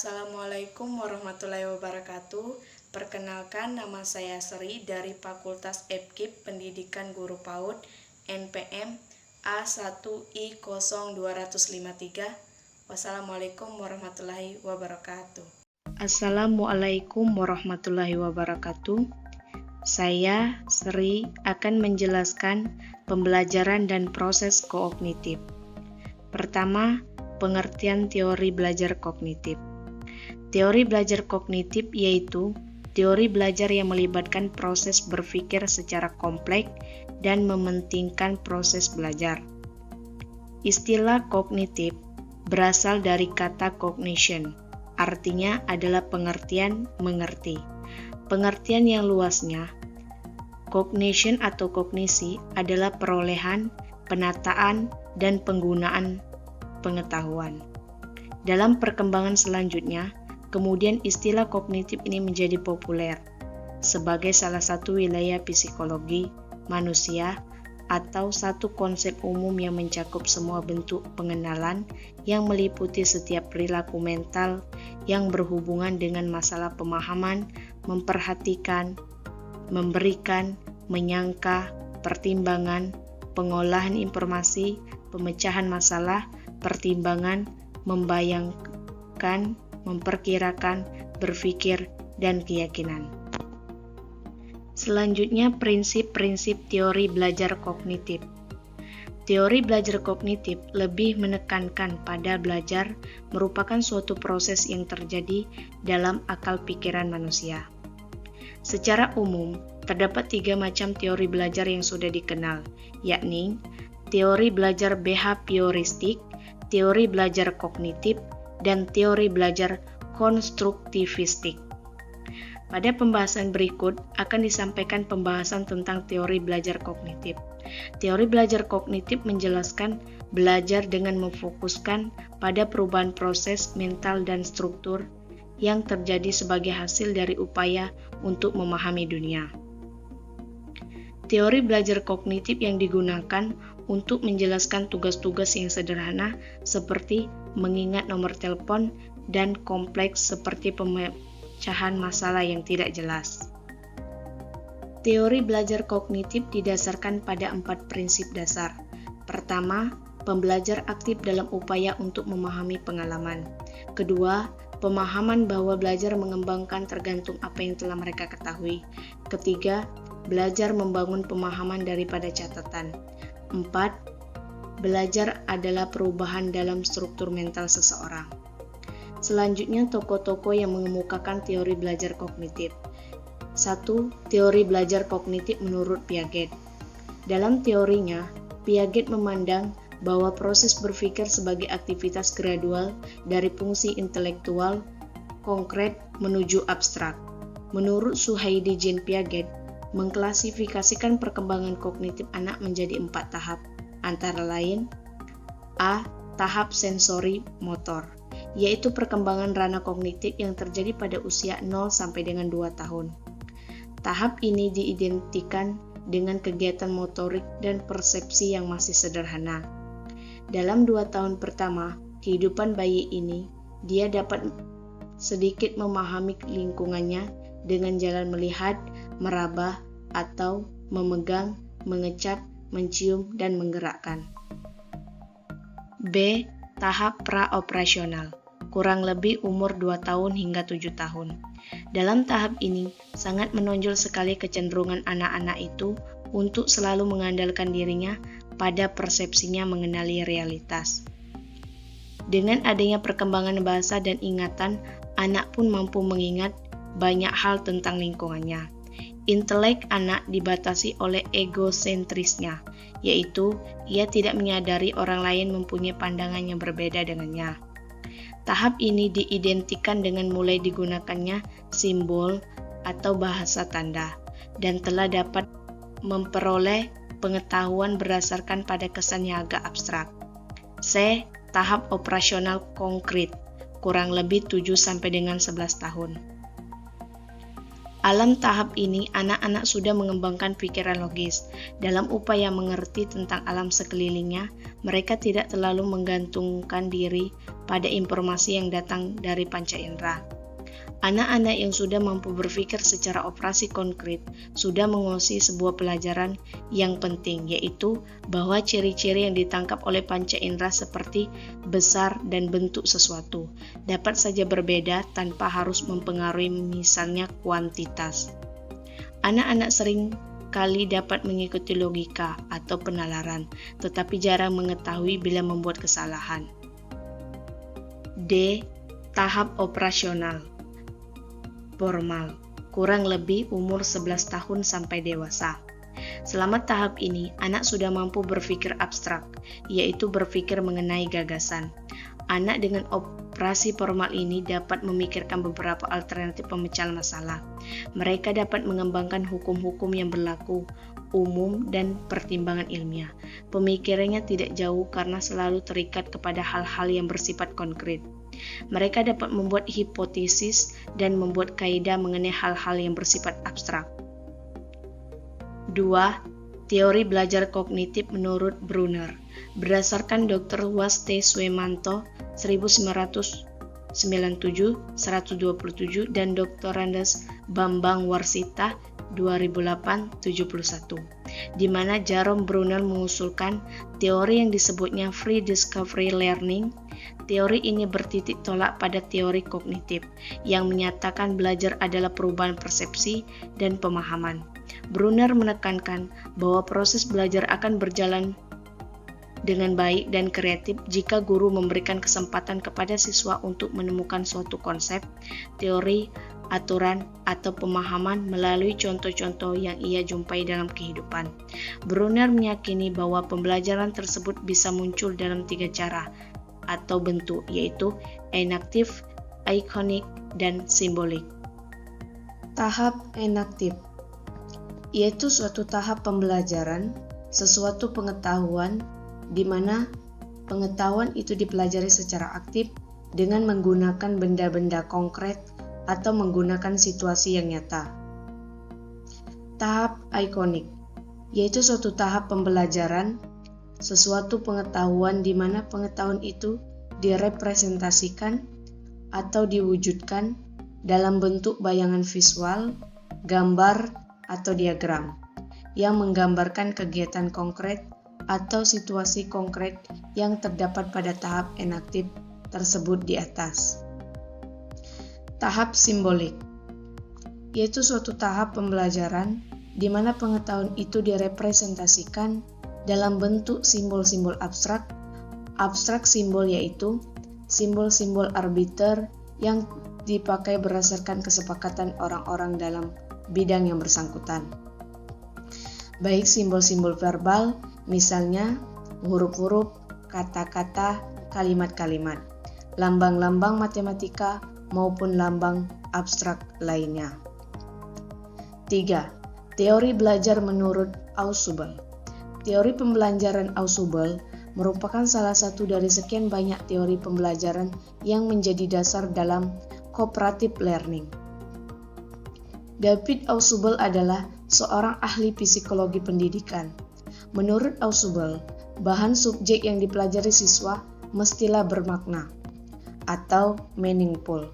Assalamualaikum warahmatullahi wabarakatuh. Perkenalkan, nama saya Sri dari Fakultas FKIP Pendidikan Guru PAUD NPM A1I0253. Wassalamualaikum warahmatullahi wabarakatuh. Assalamualaikum warahmatullahi wabarakatuh. Saya Sri akan menjelaskan pembelajaran dan proses kognitif. Pertama, pengertian teori belajar kognitif. Teori belajar kognitif yaitu teori belajar yang melibatkan proses berpikir secara kompleks dan mementingkan proses belajar. Istilah kognitif berasal dari kata cognition, artinya adalah pengertian, mengerti. Pengertian yang luasnya, cognition atau kognisi adalah perolehan, penataan, dan penggunaan pengetahuan. Dalam perkembangan selanjutnya, kemudian istilah kognitif ini menjadi populer sebagai salah satu wilayah psikologi manusia atau satu konsep umum yang mencakup semua bentuk pengenalan yang meliputi setiap perilaku mental yang berhubungan dengan masalah pemahaman, memperhatikan, memberikan, menyangka, pertimbangan, pengolahan informasi, pemecahan masalah, pertimbangan, membayangkan, memperkirakan, berpikir, dan keyakinan. Selanjutnya, prinsip-prinsip teori belajar kognitif. Teori belajar kognitif lebih menekankan pada belajar merupakan suatu proses yang terjadi dalam akal pikiran manusia. Secara umum, terdapat 3 macam teori belajar yang sudah dikenal, yakni teori belajar behavioristik, teori belajar kognitif, dan teori belajar konstruktivistik. Pada pembahasan berikut akan disampaikan pembahasan tentang teori belajar kognitif. Teori belajar kognitif menjelaskan belajar dengan memfokuskan pada perubahan proses mental dan struktur yang terjadi sebagai hasil dari upaya untuk memahami dunia. Teori belajar kognitif yang digunakan untuk menjelaskan tugas-tugas yang sederhana seperti mengingat nomor telepon dan kompleks seperti pemecahan masalah yang tidak jelas. Teori belajar kognitif didasarkan pada 4 prinsip dasar. Pertama, pembelajar aktif dalam upaya untuk memahami pengalaman. Kedua, pemahaman bahwa belajar mengembangkan tergantung apa yang telah mereka ketahui. Ketiga, belajar membangun pemahaman daripada catatan. 4. Belajar adalah perubahan dalam struktur mental seseorang. Selanjutnya, tokoh-tokoh yang mengemukakan teori belajar kognitif. 1. Teori belajar kognitif menurut Piaget. Dalam teorinya, Piaget memandang bahwa proses berpikir sebagai aktivitas gradual dari fungsi intelektual konkret menuju abstrak. Menurut Suhaidi Jean Piaget, mengklasifikasikan perkembangan kognitif anak menjadi 4 tahap, antara lain A. Tahap sensori motor, yaitu perkembangan ranah kognitif yang terjadi pada usia 0 sampai dengan 2 tahun. Tahap ini diidentikan dengan kegiatan motorik dan persepsi yang masih sederhana. Dalam 2 tahun pertama kehidupan bayi ini, dia dapat sedikit memahami lingkungannya dengan jalan melihat, meraba, atau memegang, mengecap, mencium, dan menggerakkan. B. Tahap pra-operasional, kurang lebih umur 2 tahun hingga 7 tahun. Dalam tahap ini, sangat menonjol sekali kecenderungan anak-anak itu untuk selalu mengandalkan dirinya pada persepsinya mengenali realitas. Dengan adanya perkembangan bahasa dan ingatan, anak pun mampu mengingat banyak hal tentang lingkungannya. Intelek anak dibatasi oleh egosentrisnya, yaitu ia tidak menyadari orang lain mempunyai pandangan yang berbeda dengannya. Tahap ini diidentikan dengan mulai digunakannya simbol atau bahasa tanda, dan telah dapat memperoleh pengetahuan berdasarkan pada kesan yang agak abstrak. C. Tahap operasional konkret, kurang lebih 7 sampai dengan 11 tahun. Alam tahap ini, anak-anak sudah mengembangkan pikiran logis. Dalam upaya mengerti tentang alam sekelilingnya, mereka tidak terlalu menggantungkan diri pada informasi yang datang dari panca indera. Anak-anak yang sudah mampu berpikir secara operasi konkret sudah menguasai sebuah pelajaran yang penting, yaitu bahwa ciri-ciri yang ditangkap oleh panca indera seperti besar dan bentuk sesuatu dapat saja berbeda tanpa harus mempengaruhi misalnya kuantitas. Anak-anak sering kali dapat mengikuti logika atau penalaran, tetapi jarang mengetahui bila membuat kesalahan. D. Tahap operasional formal, kurang lebih umur 11 tahun sampai dewasa. Selama tahap ini, anak sudah mampu berpikir abstrak, yaitu berpikir mengenai gagasan. Anak dengan operasi formal ini dapat memikirkan beberapa alternatif pemecahan masalah. Mereka dapat mengembangkan hukum-hukum yang berlaku, umum, dan pertimbangan ilmiah. Pemikirannya tidak jauh karena selalu terikat kepada hal-hal yang bersifat konkret. Mereka dapat membuat hipotesis dan membuat kaidah mengenai hal-hal yang bersifat abstrak. 2. Teori belajar kognitif menurut Brunner. Berdasarkan Dr. Was T. Swemanto 1997-127 dan Dr. Randes Bambang Warsita 2008-71, di mana Jerome Brunner mengusulkan teori yang disebutnya Free Discovery Learning. Teori ini bertitik tolak pada teori kognitif yang menyatakan belajar adalah perubahan persepsi dan pemahaman. Brunner menekankan bahwa proses belajar akan berjalan dengan baik dan kreatif jika guru memberikan kesempatan kepada siswa untuk menemukan suatu konsep, teori, aturan, atau pemahaman melalui contoh-contoh yang ia jumpai dalam kehidupan. Brunner meyakini bahwa pembelajaran tersebut bisa muncul dalam 3 cara atau bentuk, yaitu enaktif, ikonik, dan simbolik. Tahap enaktif yaitu suatu tahap pembelajaran, sesuatu pengetahuan di mana pengetahuan itu dipelajari secara aktif dengan menggunakan benda-benda konkret atau menggunakan situasi yang nyata. Tahap ikonik yaitu suatu tahap pembelajaran, sesuatu pengetahuan di mana pengetahuan itu direpresentasikan atau diwujudkan dalam bentuk bayangan visual, gambar, atau diagram yang menggambarkan kegiatan konkret atau situasi konkret yang terdapat pada tahap enaktif tersebut di atas. Tahap simbolik yaitu suatu tahap pembelajaran di mana pengetahuan itu direpresentasikan dalam bentuk simbol-simbol abstrak. Abstrak simbol yaitu simbol-simbol arbiter yang dipakai berdasarkan kesepakatan orang-orang dalam bidang yang bersangkutan. Baik simbol-simbol verbal, misalnya huruf-huruf, kata-kata, kalimat-kalimat, lambang-lambang matematika, maupun lambang abstrak lainnya. 3. Teori belajar menurut Ausubel. Teori pembelajaran Ausubel merupakan salah satu dari sekian banyak teori pembelajaran yang menjadi dasar dalam cooperative learning. David Ausubel adalah seorang ahli psikologi pendidikan. Menurut Ausubel, bahan subjek yang dipelajari siswa mestilah bermakna atau meaningful.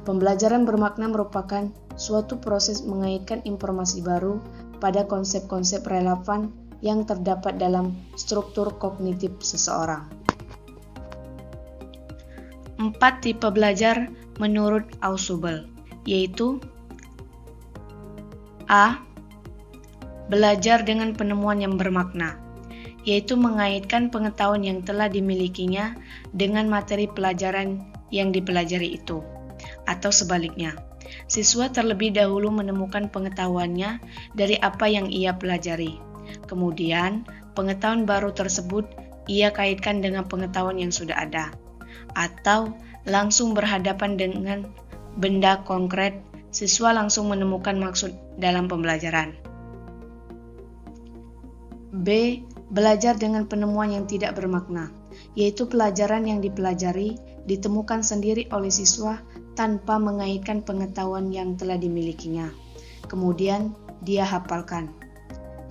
Pembelajaran bermakna merupakan suatu proses mengaitkan informasi baru pada konsep-konsep relevan yang terdapat dalam struktur kognitif seseorang. 4 tipe belajar menurut Ausubel, yaitu A. Belajar dengan penemuan yang bermakna, yaitu mengaitkan pengetahuan yang telah dimilikinya dengan materi pelajaran yang dipelajari itu, atau sebaliknya. Siswa terlebih dahulu menemukan pengetahuannya dari apa yang ia pelajari. Kemudian, pengetahuan baru tersebut ia kaitkan dengan pengetahuan yang sudah ada, atau langsung berhadapan dengan benda konkret, siswa langsung menemukan maksud dalam pembelajaran. B. Belajar dengan penemuan yang tidak bermakna, yaitu pelajaran yang dipelajari ditemukan sendiri oleh siswa tanpa mengaitkan pengetahuan yang telah dimilikinya. Kemudian dia hafalkan.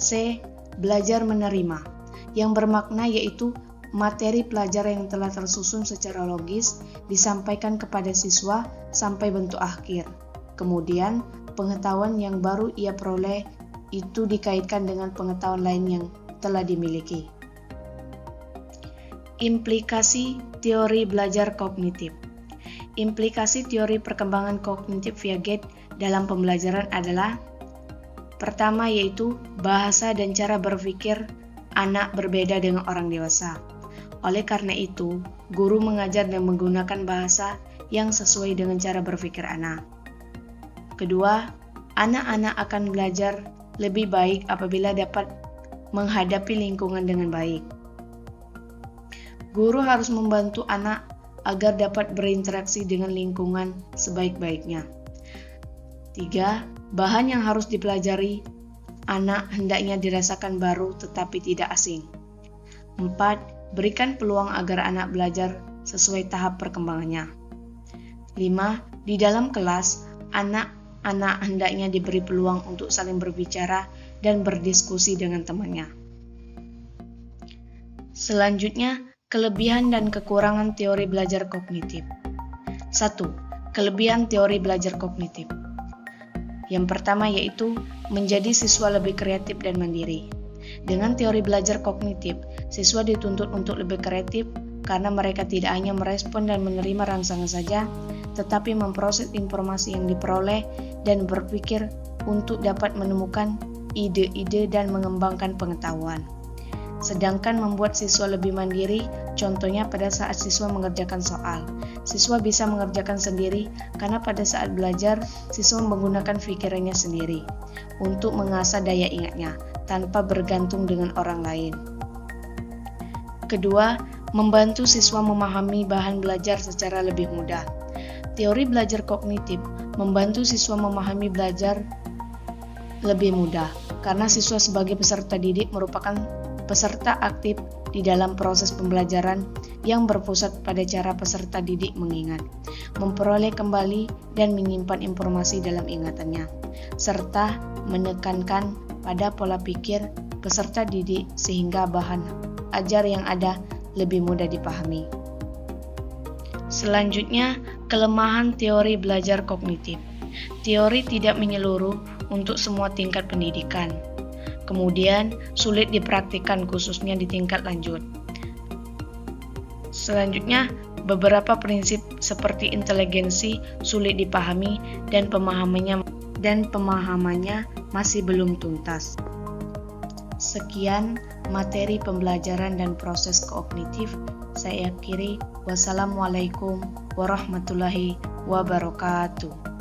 C. Belajar menerima, yang bermakna yaitu materi pelajaran yang telah tersusun secara logis disampaikan kepada siswa sampai bentuk akhir. Kemudian, pengetahuan yang baru ia peroleh itu dikaitkan dengan pengetahuan lain yang telah dimiliki. Implikasi teori belajar kognitif. Implikasi teori perkembangan kognitif Piaget dalam pembelajaran adalah: pertama, yaitu bahasa dan cara berpikir anak berbeda dengan orang dewasa. Oleh karena itu, guru mengajar dan menggunakan bahasa yang sesuai dengan cara berpikir anak. Kedua, anak-anak akan belajar lebih baik apabila dapat menghadapi lingkungan dengan baik. Guru harus membantu anak agar dapat berinteraksi dengan lingkungan sebaik-baiknya. 3. Bahan yang harus dipelajari anak hendaknya dirasakan baru tetapi tidak asing. 4. Berikan peluang agar anak belajar sesuai tahap perkembangannya. 5. Di dalam kelas, anak-anak hendaknya diberi peluang untuk saling berbicara dan berdiskusi dengan temannya. Selanjutnya, kelebihan dan kekurangan teori belajar kognitif. 1. Kelebihan teori belajar kognitif. Yang pertama yaitu menjadi siswa lebih kreatif dan mandiri. Dengan teori belajar kognitif, siswa dituntut untuk lebih kreatif karena mereka tidak hanya merespon dan menerima rangsangan saja, tetapi memproses informasi yang diperoleh dan berpikir untuk dapat menemukan ide-ide dan mengembangkan pengetahuan. Sedangkan membuat siswa lebih mandiri, contohnya pada saat siswa mengerjakan soal. Siswa bisa mengerjakan sendiri karena pada saat belajar, siswa menggunakan pikirannya sendiri untuk mengasah daya ingatnya tanpa bergantung dengan orang lain. Kedua, membantu siswa memahami bahan belajar secara lebih mudah. Teori belajar kognitif membantu siswa memahami belajar lebih mudah karena siswa sebagai peserta didik merupakan peserta aktif di dalam proses pembelajaran yang berpusat pada cara peserta didik mengingat, memperoleh kembali dan menyimpan informasi dalam ingatannya, serta menekankan pada pola pikir peserta didik sehingga bahan ajar yang ada lebih mudah dipahami. Selanjutnya, kelemahan teori belajar kognitif. Teori tidak menyeluruh untuk semua tingkat pendidikan. Kemudian, sulit dipraktikkan khususnya di tingkat lanjut. Selanjutnya, beberapa prinsip seperti inteligensi sulit dipahami dan pemahamannya masih belum tuntas. Sekian materi pembelajaran dan proses kognitif. Saya akhiri. Wassalamualaikum warahmatullahi wabarakatuh.